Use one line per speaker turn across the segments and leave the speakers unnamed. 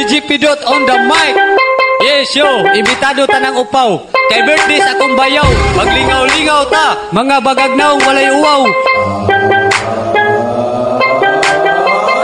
DJ Pidot on the mic. Yes yo, imbitado tanang upaw. Kay birthday sa akong bayaw. Maglingaw-lingaw ta, mga bagagnaw walay uwaw.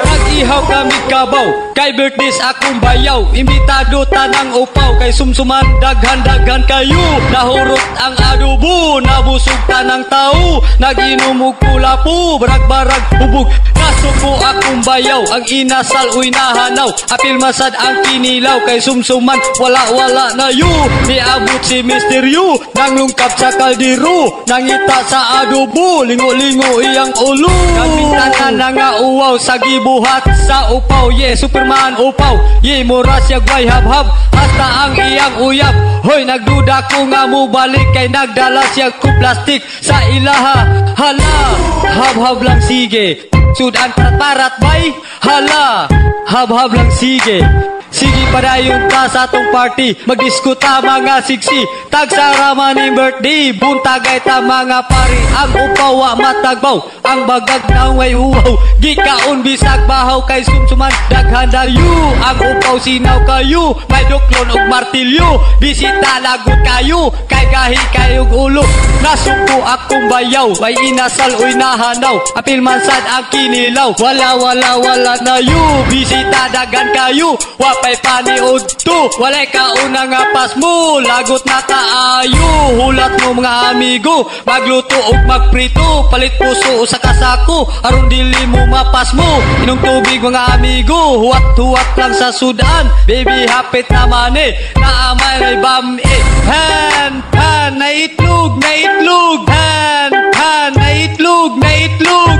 Nag-ihaw kami kabaw. Kay birthday sa akong bayaw. Imbitado tanang upaw. Kay sumsuman daghan-daghan kayo. Nahurot ang adobo, nabusog tanang tao. Nag-inom og kulapo, barag-barag hubog. Nasuko akong bayaw, ang inasal uy nahanaw. Apil masad ang kinilaw, kay sumsuman wala-wala na yu. Niabot si Mr. Yu, nang lungkap sa kaldero. Nangita sa adobo, lingo-lingo iyang ulo. Kamintanan na nga uwaw, sa gibuhat sa upaw. Yeah, Superman upaw, yeah, mura siya gway hab-hab. Hasta ang iyang uyab. Hoy, nagduda ko nga mo balik, kay nagdala siya ku plastik sa ilaha. Hala, hab-hab lang sige. Sudan parat bay, hala, hab-hab lang sige. Sige padayon ta sa atong party, magdiskuta mga siksi. Tagsaraman ni birthday, buntagay ta mga pari. Ang upaw wa matagbaw, ang bagag na way uwaw. Gikaon bisag bahaw, kay sumsuman daghan dayu. Ang upaw sinaw kayo, may duklon og martilyo. Bisita lagot kayo, kay gahi kayong ulo. Nasuko akong bayaw, may inasal uy nahanaw. Apil man sad ang kinilaw, wala na yu. Bisita daghan kayo, wapay paniod to. Walay kauna nga pas mo, lagot na kaayo. Hulat mo mga amigo, magluto og magprito. Palit puso sa kasako, aron dili mo mapas mo. Inom tubig mga amigo, huwat-huwat lang sa sudan. Baby hapit naman naamay na ibam Han, pan, na itlog, na itlog. Han, pan, na itlog, na itlog.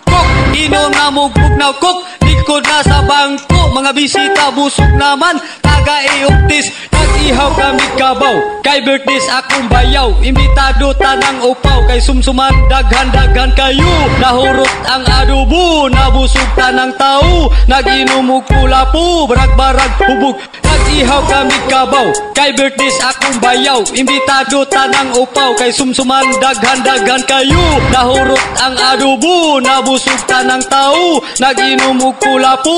Kok, inom na mo bugnaw kok. Likod na sa bangko, mga bisita busog naman. Taga-iuktis, nag-ihaw kami kabaw. Kay birthday sa akong bayaw. Imbitado tanang upaw, kay sumsuman daghan-daghan kayo. Nahurot ang adobo, nabusog tanang tao. Nag-inom og kulapo, barag-barag hubog. Nag-ihaw kami kabaw, kay birthday sa akong bayaw. Imbitado tanang upaw, kay sumsuman daghan-daghan kayo. Nahurot ang adobo, nabusog tanang tao. Nag-inom og kulapo.